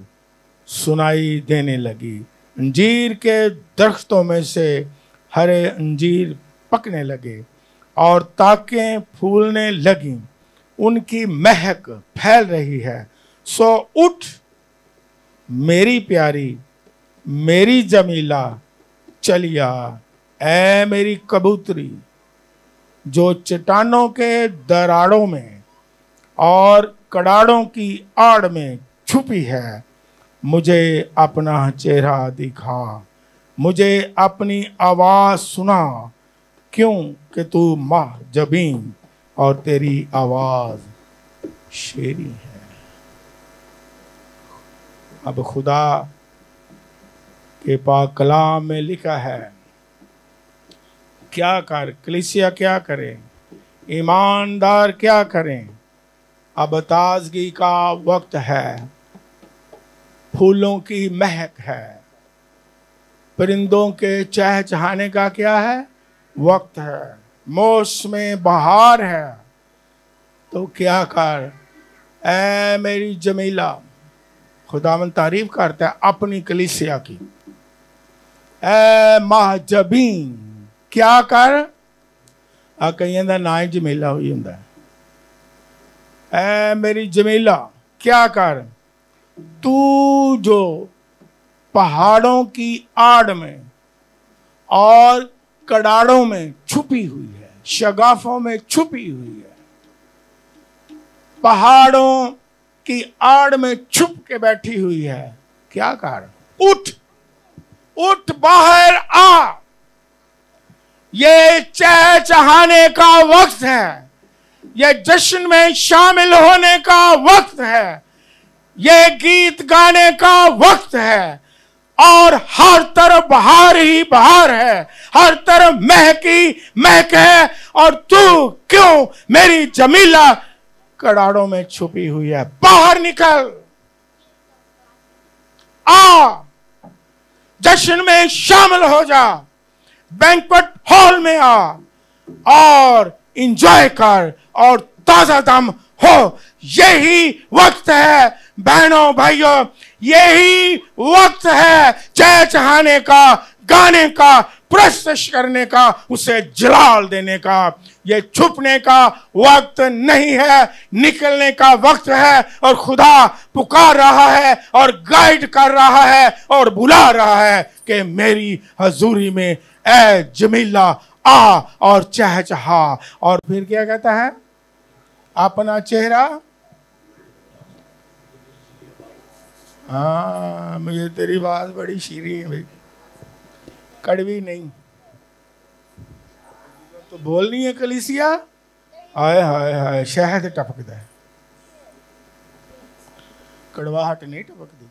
सुनाई देने लगी। अंजीर के दरख्तों में से हरे अंजीर पकने लगे और ताकें फूलने लगीं, उनकी महक फैल रही है। सो उठ मेरी प्यारी, मेरी जमीला चलिया, ऐ मेरी कबूतरी जो चट्टानों के दराड़ों में और कड़ाड़ों की आड़ में छुपी है। मुझे अपना चेहरा दिखा, मुझे अपनी आवाज़ सुना, क्यों कि तू माह जबीन और तेरी आवाज़ शेरी है। अब खुदा के पाक कलाम में लिखा है, क्या कर कलीसिया क्या करें, ईमानदार क्या करें। अब ताजगी का वक्त है, फूलों की महक है, परिंदों के चहचहाने का क्या है वक्त है, मौसम बहार है। तो क्या कर, ऐ मेरी जमीला। खुदावन तारीफ करता है अपनी कलीसिया की। ऐ महजबीन क्या कर, कईयों का ना ही जमीला हुई हुंदा। ऐ मेरी जमीला क्या कर, तू जो पहाड़ों की आड़ में और कड़ाड़ों में छुपी हुई है, शगाफों में छुपी हुई है, पहाड़ों की आड़ में छुप के बैठी हुई है, क्या कर, उठ उठ बाहर आ। ये चहचहाने का वक्त है, ये जश्न में शामिल होने का वक्त है, ये गीत गाने का वक्त है, और हर तरफ बहार ही बहार है, हर तरफ महक ही महक है। और तू क्यों मेरी जमीला कड़ाड़ों में छुपी हुई है। बाहर निकल, आ, जश्न में शामिल हो जा, बैंक्वेट हॉल में आ और एंजॉय कर और ताजा दम हो। यही वक्त है बहनों भाइयों, यही वक्त है चहचहाने का, गाने का, प्रस्तुत करने का, उसे जलाल देने का। ये छुपने का वक्त नहीं है, निकलने का वक्त है। और खुदा पुकार रहा है और गाइड कर रहा है और बुला रहा है कि मेरी हजूरी में ऐ जमीला आ और चहचहा। और फिर क्या कहता है? अपना चेहरा, हाँ मुझे तेरी बात बड़ी शीरी है भाई, कड़वी नहीं तो बोलनी है कलीसिया। हाय हाय हाय, शहद टपकता है, कड़वाहट नहीं टपकती।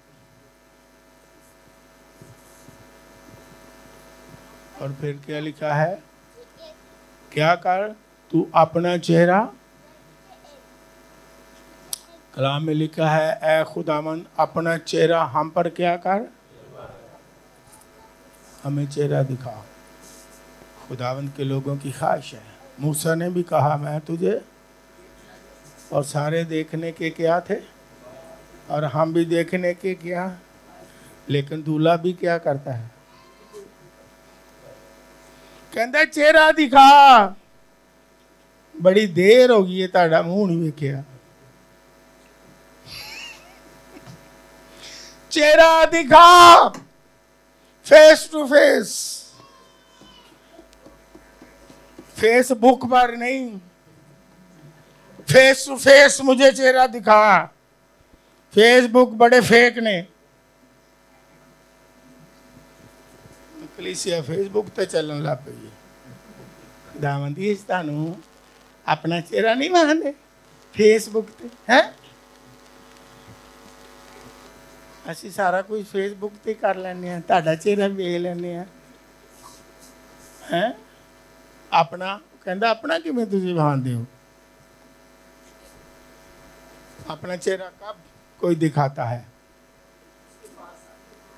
और फिर क्या लिखा है? क्या कर? तू अपना चेहरा, कलाम में लिखा है ऐ खुदावन अपना चेहरा हम पर क्या कर, हमें चेहरा दिखा। खुदावन के लोगों की ख्वाहिश है। मूसा ने भी कहा मैं तुझे, और सारे देखने के क्या थे, और हम भी देखने के क्या। लेकिन दूल्हा भी क्या करता है? कहता चेहरा दिखा। बड़ी देर हो गई है ताड़ा मुंह नहीं वेखिया। चेहरा दिखा, फेस टू फेस, फेसबुक पर नहीं, फेस टू फेस मुझे चेहरा दिखा। फेसबुक बड़े फेक ने, कलीसिया फेसबुक ते चलन लग पई है। खुदावंदी तानू अपना चेहरा नहीं मानते फेसबुक ते हैं? ਅਸੀਂ सारा कुछ फेसबुक ते कर लैने हैं, ताड़ा चेहरा वेख लैने हैं हैं? अपना कहता अपना किवें तुसीं भांदे हो? अपना चेहरा कब कोई दिखाता है?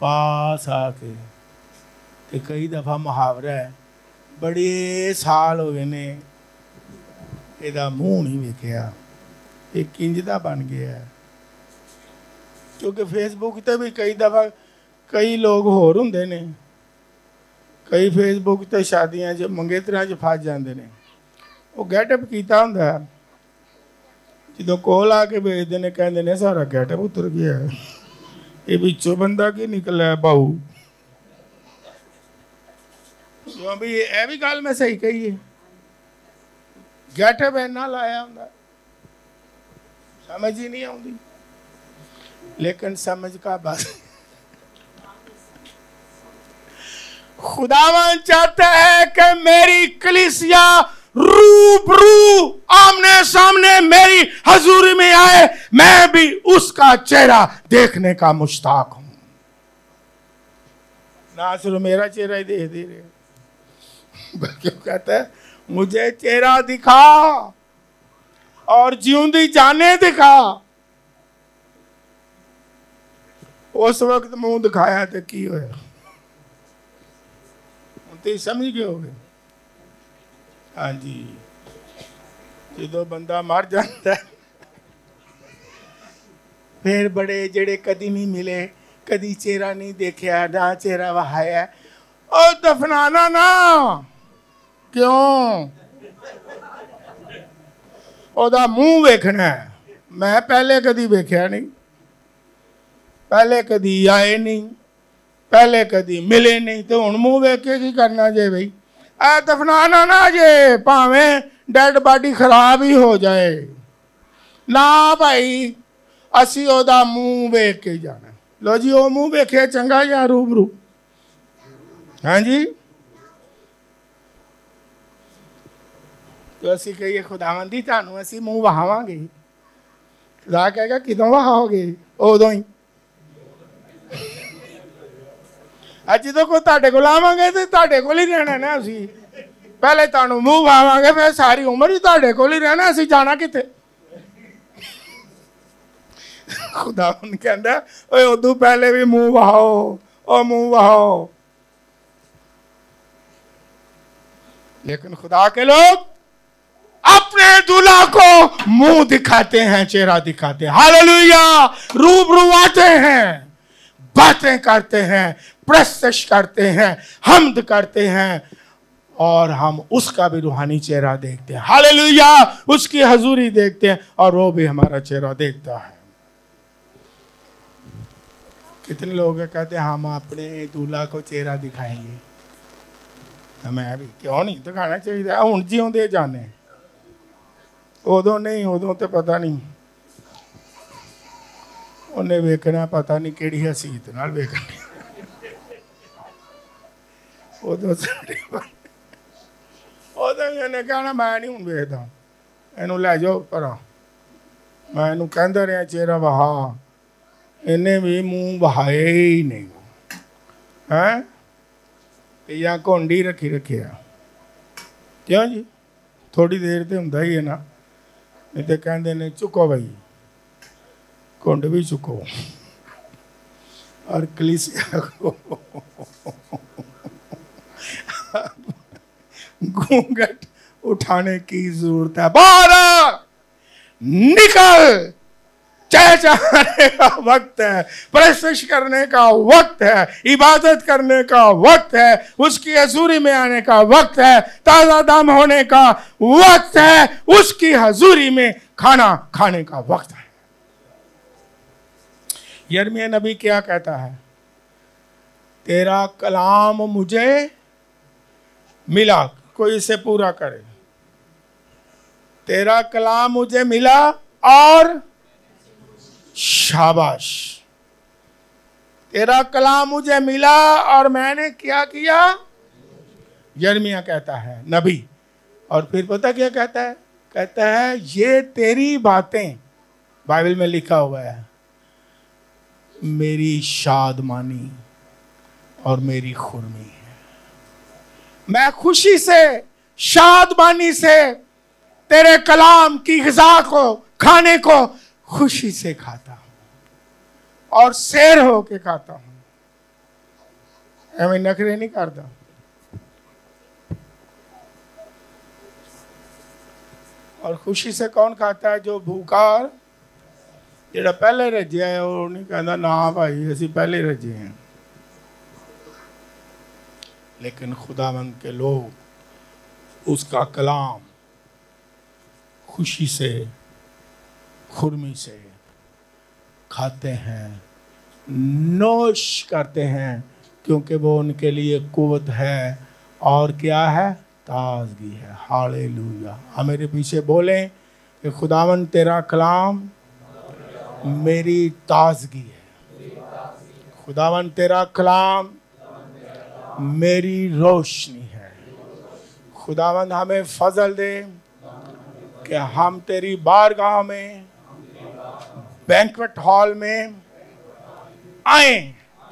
पास आके। ते कई दफा मुहावरा है, बड़े साल हो गए ने ਇਹਦਾ ਮੂੰਹ नहीं वेखिया, ये किंज दा बन गया है। क्योंकि फेसबुक ते भी कई दफा कई लोग होर हुंदे ने, कई फेसबुक ते शादियां च मंगेतरां च फस जांदे ने। वो गैटअप कीता हुंदा, जो कोल आके भेजदे ने, कहंदे ने सारा गैटअप उतर गया है, ये विचों बंदा की निकला है बाहू। क्यों भी ये भी गल मैं सही कही है? गैटअप इन्ना लाया हुंदा, समझ ही नहीं आती। लेकिन समझ का बस खुदावन चाहता है कि मेरी कलीसिया रूबरू आमने सामने मेरी हजूरी में आए, मैं भी उसका चेहरा देखने का मुश्ताक हूं। ना सिर्फ मेरा चेहरा ही देख दे रहे, बल्कि कहता है मुझे चेहरा दिखा और जिऊंदी जाने दिखा। उस वक्त मुंह दिखाया तो की होया? तुम समझ गए होगे। हाँ जी, जो बंदा मर जाता है फिर बड़े जेड़े कदी नहीं मिले, कदी चेहरा नहीं देखा, ना चेहरा वहाया, और दफनाना ना। क्यों? ओदा मुंह वेखना है। मैं पहले कदी वेख्या नहीं, पहले कदी आए नहीं, पहले कदी मिले नहीं, तो हुण मुंह वेख के की करना जे भाई? आ दफनाना ना जे, भावें डेड बॉडी खराब ही हो जाए ना भाई, असी ओदा मुंह वेख के जाना। लो जी, वो मुंह वेखे चंगा या रूबरू? हाँ जी, तो असी कहिए खुदावंदी तानू असी मुंह वहावांगे, खुदा कहेगा किदों वहाओगे? उदों ही जो को तुहाडे कोल आवांगे तो तुहाडे कोल ही रहना ना। असी पहले तुहानू मुंह वहावांगे, फिर सारी उम्र ही तुहाडे कोल ही रहना, असी जाना किथे? खुदावन कहंदा ओए उदों पहले भी मुंह वहाओ, ओ मुंह वहाओ। लेकिन खुदा के लोग अपने दूल्हा को मुंह दिखाते हैं, चेहरा दिखाते हैं। हालेलुया। रूबरू आते हैं, बातें करते हैं, प्रस्तुत करते हैं, हम्द करते हैं, और हम उसका भी रूहानी चेहरा देखते हैं। हालेलुया। उसकी हजूरी देखते हैं और वो भी हमारा चेहरा देखता है। कितने लोग कहते हैं हम अपने दूल्हा को चेहरा दिखाएंगे। मैं भी क्यों नहीं दिखाना चाहिए। हुण जिउंदे जाने, उदों नहीं, उदों तो पता नहीं उन्हें वेखना, पता नहीं किहड़ी हसीयत नाल वेखनी। उदों इन्हें कहना मैं नहीं हूँ वेखदा, इनू लै जाओ परा। मैं इनू कहता रहा चेहरा वहा, इन्हें भी मूँह बहाए ही नहीं है, या घुंडी रखी रखिया। क्यों जी, थोड़ी देर तो होंदा ही है ना, नहीं तो कहते ने चुको बई, घुंड भी चुको और कलीसिया को घूंघट उठाने की जरूरत है। बाहर निकल, चहचहाने का वक्त है, प्रस्तुत करने का वक्त है, इबादत करने का वक्त है, उसकी हजूरी में आने का वक्त है, ताजा दम होने का वक्त है, उसकी हजूरी में खाना खाने का वक्त है। यिर्मयाह नबी क्या कहता है? तेरा कलाम मुझे मिला, कोई इसे पूरा करे। तेरा कलाम मुझे मिला और शाबाश, तेरा कलाम मुझे मिला और मैंने क्या किया? यिर्मयाह कहता है नबी, और फिर पता क्या कहता है? कहता है ये तेरी बातें, बाइबल में लिखा हुआ है, मेरी शादमानी और मेरी खुरमी है। मैं खुशी से, शादमानी से तेरे कलाम की ग़िज़ा को, खाने को खुशी से खाता हूं और सैर होके खाता हूं। एवं नखरे नहीं करता। और खुशी से कौन खाता है? जो भूखा, जेड़ा पहले रज्या है वो नहीं कहता ना भाई असी पहले रजे हैं। लेकिन खुदावंद के लोग उसका कलाम खुशी से, खुरमी से खाते हैं, नोश करते हैं, क्योंकि वो उनके लिए कुव्वत है और क्या है? ताजगी है। हालेलुया। हम मेरे पीछे बोलें कि खुदावंद तेरा कलाम मेरी ताजगी है, खुदावंद तेरा कलाम मेरी रोशनी है। खुदावंद हमें फजल दे कि हम तेरी बारगाह में, बैंक्वेट हॉल में आए,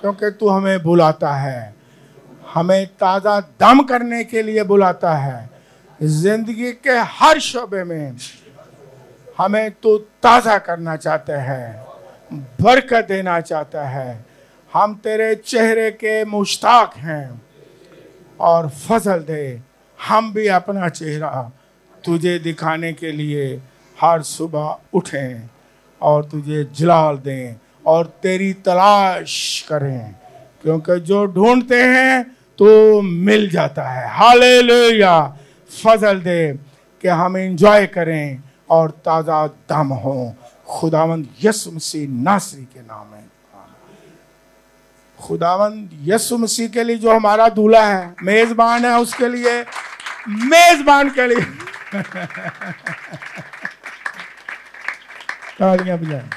क्योंकि तू हमें बुलाता है, हमें ताज़ा दम करने के लिए बुलाता है। जिंदगी के हर शोबे में हमें तू ताज़ा करना चाहता है, बरकत देना चाहता है। हम तेरे चेहरे के मुश्ताक हैं और फजल दे हम भी अपना चेहरा तुझे दिखाने के लिए हर सुबह उठें और तुझे जलाल दें और तेरी तलाश करें, क्योंकि जो ढूंढते हैं तो मिल जाता है। हालेलुया। फजल दे कि हम एंजॉय करें और ताज़ा दम हो। खुदावंद यीशु मसीह नासरी के नाम में। खुदावंद यीशु मसीह के लिए जो हमारा दूल्हा है, मेजबान है, उसके लिए, मेजबान के लिए तालियां बजाएं।